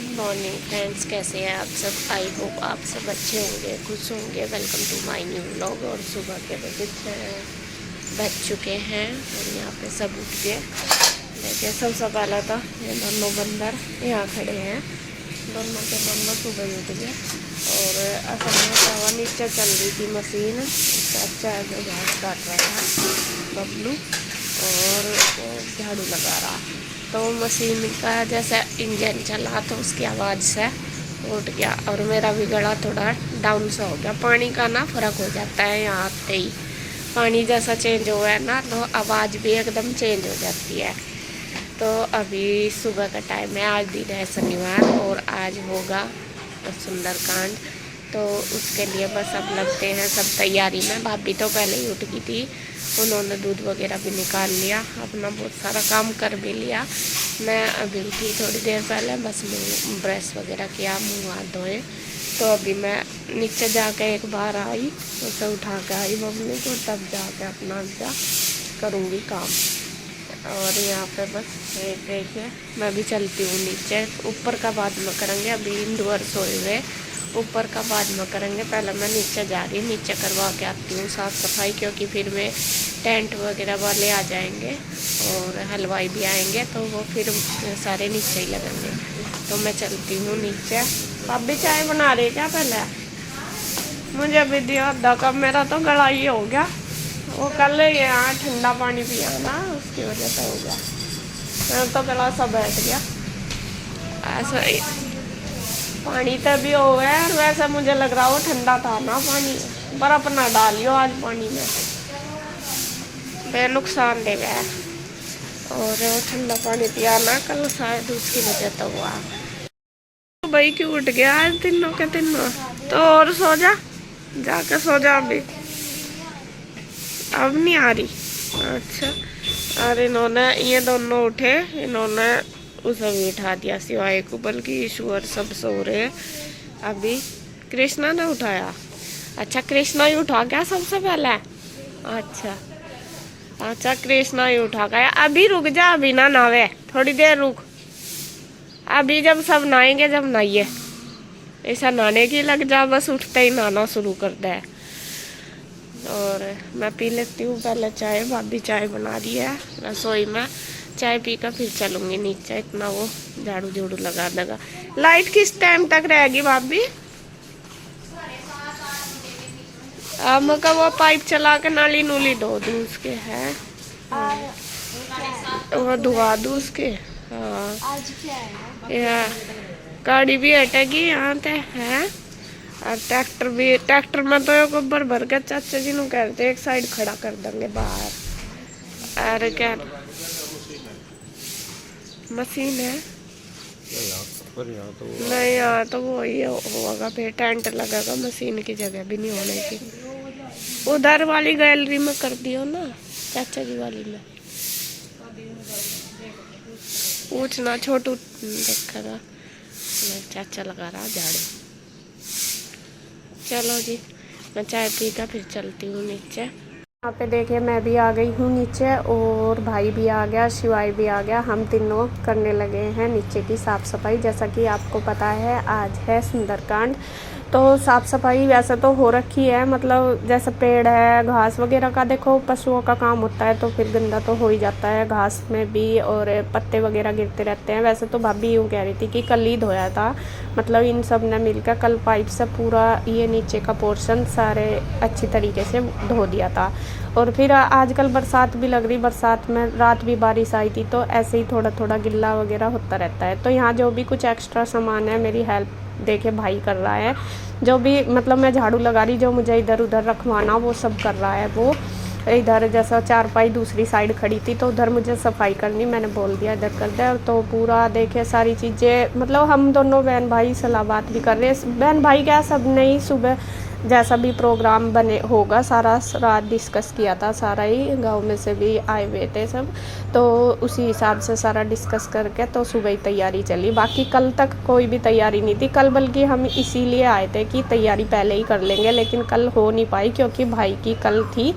Good morning friends, कैसे हैं आप सब। आई होप आप सब अच्छे होंगे, खुश होंगे। Welcome to my new vlog. और सुबह के बज चुके हैं और यहाँ पे सब उठ गए। देखिए सबसे पहला था ये दोनों बंदर यहाँ खड़े हैं। दोनों के दोनों सुबह ही उठ गए। और असल में क्या हुआ, नीचे चल रही थी मशीन। चाचा जो घास काट रहा था बबलू, और वो झाड़ू लगा रहा, तो मशीन का जैसे इंजन चला तो उसकी आवाज़ से उठ गया। और मेरा भी गला थोड़ा डाउन सा हो गया। पानी का ना फ़र्क हो जाता है यहाँ आते ही। पानी जैसा चेंज हुआ है ना, तो आवाज़ भी एकदम चेंज हो जाती है। तो अभी सुबह का टाइम है, आज दिन है शनिवार, और आज होगा सुंदरकांड। तो उसके लिए बस अब लगते हैं सब तैयारी में। भाभी तो पहले ही उठ गई थी, उन्होंने दूध वगैरह भी निकाल लिया, अपना बहुत सारा काम कर भी लिया। मैं अभी उठी थोड़ी देर पहले, बस मुँह ब्रश वगैरह किया, मुँह हाथ धोए। तो अभी मैं नीचे जाके एक बार आई, उसे उठा के आई मम्मी को, तब जाके अपना जा करूँगी काम। और यहाँ पे बस देखिए मैं भी चलती हूँ नीचे। ऊपर का बाद में करेंगे, अभी इंडोर सोए हुए, ऊपर का बाद में करेंगे। पहले मैं नीचे जा रही, नीचे करवा के आती हूँ साफ़ सफाई, क्योंकि फिर में टेंट वगैरह वाले आ जाएंगे और हलवाई भी आएंगे, तो वो फिर सारे नीचे ही लगेंगे। तो मैं चलती हूँ नीचे। आप भी चाय बना रही क्या? पहले मुझे भी दिया आधा कप, मेरा तो गला ही हो गया। वो कल ये यहाँ ठंडा पानी पिया ना, उसकी वजह से हो गया। मेरा तो गला सा बैठ गया ऐसा। पानी तभी हो गया, और वैसे मुझे लग रहा वो ठंडा था ना पानी। बर्फ ना डालियो आज पानी में, नुकसान देगा। और वो ठंडा पानी पिया ना कल, शायद उसकी वजह तो हुआ। तो भाई क्यों उठ गया आज तीनों के तीनों? तो और सो जा, जाके सो जा अभी। अब नहीं आ रही? अच्छा। और इन्होंने, ये दोनों उठे, इन्होंने उसे भी उठा दिया सिवाय को, बल्कि ईश्वर सब सो रहे। अभी कृष्णा ने उठाया। अच्छा, कृष्णा ही उठा गया सबसे पहले। अच्छा अच्छा, कृष्णा ही उठा गया। अभी रुक जा, अभी ना नहावे, थोड़ी देर रुक। अभी जब सब नहाएंगे, जब नहाइए। ऐसा नहाने की लग जा, बस उठते ही नहाना शुरू कर दे। और मैं पी लेती हूँ पहले चाय। भाभी चाय बना रही है रसोई में। चाय पी कर फिर चलूँगी नीचे, इतना वो झाड़ू झाड़ू लगा देगा। लाइट किस टाइम तक रहेगी भाभी? मगर वो पाइप चला के नाली नूली धो दूँ उसके, है वो धुआ दूँ उसके। हाँ, यहाँ गाड़ी भी हटेगी यहाँ पे है। और ट्रैक्टर भी, ट्रैक्टर में तो गोबर भर के चाचा जी ने कहते एक साइड खड़ा कर देंगे बाहर। अरे क्या मशीन है? नहीं, यहाँ तो वो ही होगा, फिर टेंट लगेगा, मशीन की जगह भी नहीं होने की। उधर वाली गैलरी में कर दियो ना, चाचा जी वाली में पूछना, छोटू देखा था। चाचा लगा रहा झाड़ू। चलो जी, मैं चाय पी कर फिर चलती हूँ नीचे। यहाँ पे देखिए मैं भी आ गई हूँ नीचे, और भाई भी आ गया, शिवाई भी आ गया। हम तीनों करने लगे हैं नीचे की साफ़ सफाई। जैसा कि आपको पता है आज है सुंदरकांड, तो साफ़ सफाई वैसे तो हो रखी है। मतलब जैसे पेड़ है, घास वगैरह का, देखो पशुओं का काम होता है तो फिर गंदा तो हो ही जाता है घास में भी, और पत्ते वगैरह गिरते रहते हैं। वैसे तो भाभी यूँ कह रही थी कि कल ही धोया था, मतलब इन सब ने मिलकर कल पाइप से पूरा ये नीचे का पोर्शन सारे अच्छी तरीके से धो दिया था। और फिर आजकल बरसात भी लग रही, बरसात में रात भी बारिश आई थी, तो ऐसे ही थोड़ा थोड़ा गिल्ला वगैरह होता रहता है। तो यहाँ जो भी कुछ एक्स्ट्रा सामान है, मेरी हेल्प देखे भाई कर रहा है। जो भी मतलब मैं झाड़ू लगा रही, जो मुझे इधर उधर रखवाना वो सब कर रहा है। वो इधर जैसा चारपाई दूसरी साइड खड़ी थी, तो उधर मुझे सफाई करनी, मैंने बोल दिया इधर कर दे। तो पूरा देखे सारी चीज़ें, मतलब हम दोनों बहन भाई सलाह बात भी कर रहे हैं। बहन भाई क्या, सब नहीं, सुबह जैसा भी प्रोग्राम बने होगा सारा रात डिस्कस किया था, सारा ही गांव में से भी आए हुए थे सब, तो उसी हिसाब से सारा डिस्कस करके तो सुबह ही तैयारी चली। बाकी कल तक कोई भी तैयारी नहीं थी कल, बल्कि हम इसीलिए आए थे कि तैयारी पहले ही कर लेंगे, लेकिन कल हो नहीं पाई क्योंकि भाई की कल थी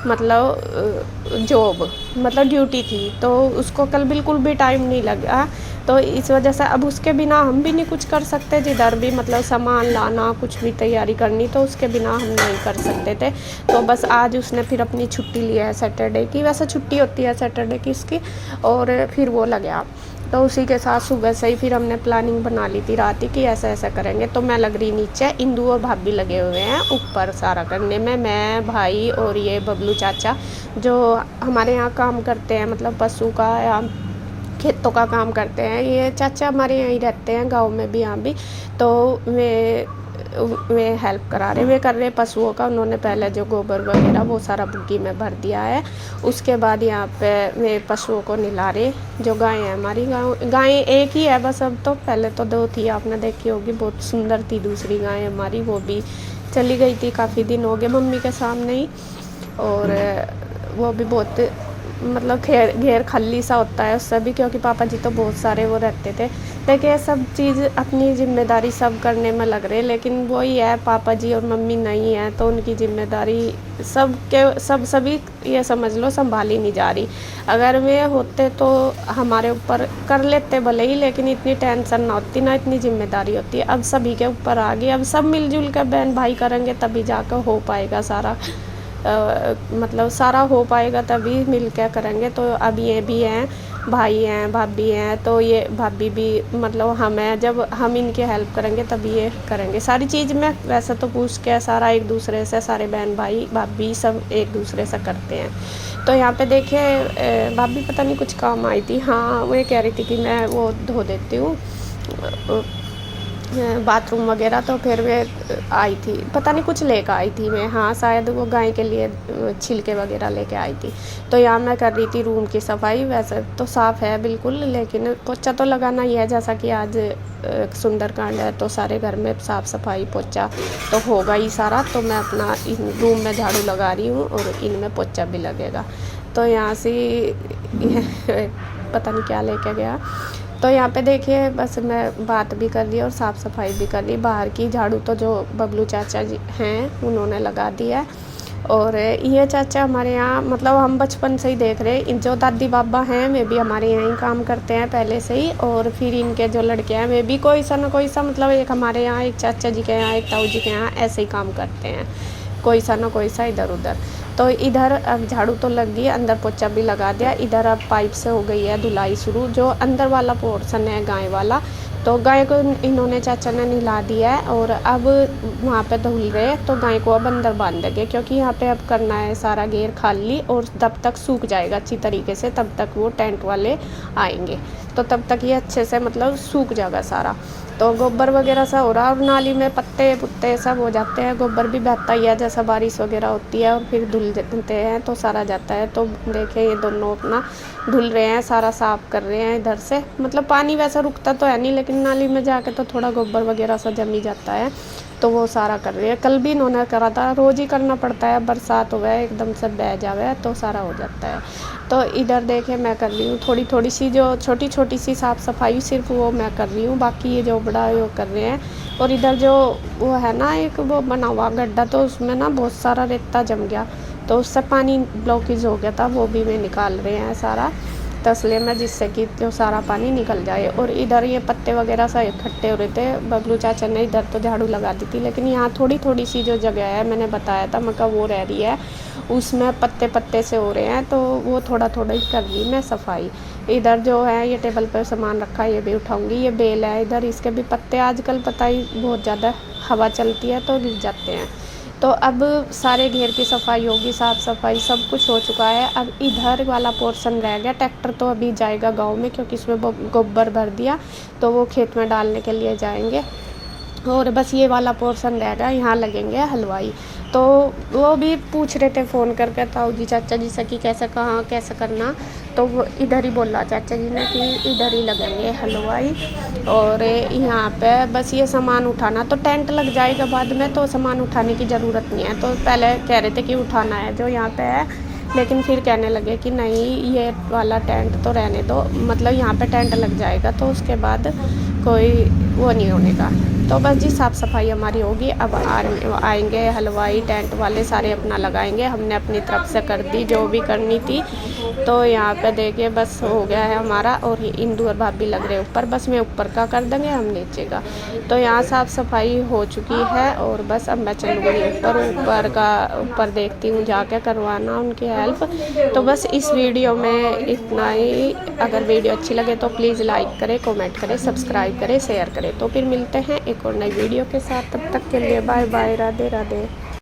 मतलब जॉब, मतलब ड्यूटी थी, तो उसको कल बिल्कुल भी टाइम नहीं लगा। तो इस वजह से अब उसके बिना हम भी नहीं कुछ कर सकते, जिधर भी मतलब सामान लाना, कुछ भी तैयारी करनी, तो उसके बिना हम नहीं कर सकते थे। तो बस आज उसने फिर अपनी छुट्टी ली है सैटरडे की, वैसे छुट्टी होती है सैटरडे की उसकी, और फिर वो लग गया। तो उसी के साथ सुबह से ही फिर हमने प्लानिंग बना ली थी रात ही कि ऐसा ऐसा करेंगे। तो मैं लग रही नीचे, इंदू और भाभी लगे हुए हैं ऊपर सारा करने में, मैं, भाई और ये बबलू चाचा जो हमारे यहाँ काम करते हैं, मतलब पशु का या खेतों का काम करते हैं। ये चाचा हमारे यहाँ ही रहते हैं, गांव में भी, यहाँ भी। तो वे हेल्प करा रहे, वे कर रहे पशुओं का। उन्होंने पहले जो गोबर वगैरह वो सारा बुग्गी में भर दिया है। उसके बाद यहाँ पे वे पशुओं को नहला रहे। जो गाय है हमारी, गाय एक ही है बस अब तो, पहले तो 2 थी, आपने देखी होगी, बहुत सुंदर थी दूसरी गाय हमारी, वो भी चली गई थी, काफ़ी दिन हो गए मम्मी के सामने ही। और वो भी बहुत मतलब घेर खाली सा होता है उससे भी, क्योंकि पापा जी तो बहुत सारे वो रहते थे। देखिए सब चीज़ अपनी जिम्मेदारी सब करने में लग रहे, लेकिन वही है, पापा जी और मम्मी नहीं है तो उनकी जिम्मेदारी सभी ये समझ लो संभाली नहीं जा रही। अगर वे होते तो हमारे ऊपर कर लेते भले ही, लेकिन इतनी टेंशन ना होती, ना इतनी जिम्मेदारी होती है। अब सभी के ऊपर आ गई, अब सब मिलजुल कर बहन भाई करेंगे तभी जाकर हो पाएगा सारा। मतलब सारा हो पाएगा तभी मिल के करेंगे। तो अब ये भी हैं, भाई हैं, भाभी हैं, तो ये भाभी भी मतलब हम हैं, जब हम इनकी हेल्प करेंगे तभी ये करेंगे सारी चीज़ में। वैसे तो पूछ के सारा एक दूसरे से, सारे बहन भाई भाभी सब एक दूसरे से करते हैं। तो यहाँ पे देखिए भाभी पता नहीं कुछ काम आई थी, हाँ वो कह रही थी कि मैं वो धो देती हूँ बाथरूम वगैरह। तो फिर वे आई थी, पता नहीं कुछ लेकर आई थी मैं, हाँ शायद वो गाय के लिए छिलके वगैरह लेके आई थी। तो यहाँ मैं कर रही थी रूम की सफाई। वैसे तो साफ़ है बिल्कुल, लेकिन पोछा तो लगाना ही है, जैसा कि आज सुंदरकांड है तो सारे घर में साफ़ सफाई पोछा तो होगा ही सारा। तो मैं अपना इन रूम में झाड़ू लगा रही हूँ और इनमें पोछा भी लगेगा। तो यहाँ से पता नहीं क्या लेके गया। तो यहाँ पे देखिए बस मैं बात भी कर ली और साफ़ सफाई भी कर ली। बाहर की झाड़ू तो जो बबलू चाचा जी हैं उन्होंने लगा दिया है। और ये चाचा हमारे यहाँ मतलब हम बचपन से ही देख रहे हैं, जो दादी बाबा हैं वे भी हमारे यहाँ ही काम करते हैं पहले से ही। और फिर इनके जो लड़के हैं वे भी कोई सा ना कोई सा, मतलब एक हमारे यहाँ, एक चाचा जी के यहाँ, एक ताऊ जी के यहाँ ऐसे ही काम करते हैं, कोई सा ना कोई सा इधर उधर। तो इधर अब झाड़ू तो लग गई, अंदर पोछा भी लगा दिया। इधर अब पाइप से हो गई है धुलाई शुरू, जो अंदर वाला पोर्शन है गाय वाला। तो गाय को इन्होंने चाचा ने नहला दिया है और अब वहाँ पे धुल रहे हैं। तो गाय को अब अंदर बांध देंगे, क्योंकि यहाँ पे अब करना है सारा घेर खाली, और तब तक सूख जाएगा अच्छी तरीके से, तब तक वो टेंट वाले आएंगे, तो तब तक ये अच्छे से मतलब सूख जाएगा सारा। तो गोबर वगैरह सा हो रहा है और नाली में पत्ते पुत्ते सब हो जाते हैं, गोबर भी बहता ही है जैसा बारिश वगैरह होती है, और फिर धुल देते हैं तो सारा जाता है। तो देखें ये दोनों अपना धुल रहे हैं, सारा साफ़ कर रहे हैं इधर से। मतलब पानी वैसा रुकता तो है नहीं, लेकिन नाली में जाके तो थोड़ा गोबर वगैरह सा जम ही जाता है, तो वो सारा कर रहे हैं। कल भी इन्होंने करा था, रोज़ ही करना पड़ता है, बरसात हुआ है एकदम से बह जावे तो सारा हो जाता है। तो इधर देखे मैं कर रही हूँ थोड़ी थोड़ी सी, जो छोटी छोटी सी साफ़ सफाई सिर्फ वो मैं कर रही हूँ, बाकी ये जो बड़ा वो कर रहे हैं। और इधर जो वो है ना एक वो बना हुआ गड्ढा, तो उसमें ना बहुत सारा रेता जम गया, तो उससे पानी ब्लॉकेज हो गया था, वो भी वे निकाल रहे हैं सारा तसले में, जिससे कि जो सारा पानी निकल जाए। और इधर ये पत्ते वगैरह सब इकट्ठे हो रहे थे, बबलू चाचा ने इधर तो झाड़ू लगा दी थी, लेकिन यहाँ थोड़ी थोड़ी सी जो जगह है मैंने बताया था मका वो रह रही है, उसमें पत्ते पत्ते से हो रहे हैं, तो वो थोड़ा थोड़ा ही कर ली मैं सफाई। इधर जो है ये टेबल पर सामान रखा है, ये भी उठाऊंगी। ये बेल है इधर, इसके भी पत्ते आजकल पता ही बहुत ज़्यादा हवा चलती है तो गिर जाते हैं। तो अब सारे घेर की सफाई होगी, साफ़ सफाई सब कुछ हो चुका है। अब इधर वाला पोर्शन रह गया, ट्रैक्टर तो अभी जाएगा गांव में, क्योंकि इसमें गोबर भर दिया तो वो खेत में डालने के लिए जाएंगे। और बस ये वाला पोर्शन रह गया, यहाँ लगेंगे हलवाई। तो वो भी पूछ रहे थे फ़ोन करके ताऊ जी चाचा जी से कि कैसे कहाँ कैसे करना, तो वो इधर ही बोला चाचा जी ने कि इधर ही लगेंगे हलवाई। और यहाँ पे बस ये सामान उठाना, तो टेंट लग जाएगा बाद में, तो सामान उठाने की ज़रूरत नहीं है। तो पहले कह रहे थे कि उठाना है जो यहाँ पे है, लेकिन फिर कहने लगे कि नहीं ये वाला टेंट तो रहने दो, मतलब यहाँ पे टेंट लग जाएगा तो उसके बाद कोई वो नहीं होने का। तो बस जी साफ़ सफाई हमारी होगी। अब आएंगे हलवाई, टेंट वाले सारे अपना लगाएंगे। हमने अपनी तरफ से कर दी जो भी करनी थी। तो यहाँ पे देखिए बस हो गया है हमारा। और इंदू और भाभी लग रहे ऊपर, बस मैं ऊपर का कर देंगे, हम नीचे का। तो यहाँ साफ़ सफाई हो चुकी है और बस अब मैं चलूँगी ऊपर देखती हूँ जाके करवाना उनकी हेल्प। तो बस इस वीडियो में इतना ही। अगर वीडियो अच्छी लगे तो प्लीज़ लाइक करें, कमेंट करें, सब्सक्राइब करें, शेयर करें। तो फिर मिलते हैं एक और नई वीडियो के साथ। तब तक के लिए बाय बाय, राधे राधे।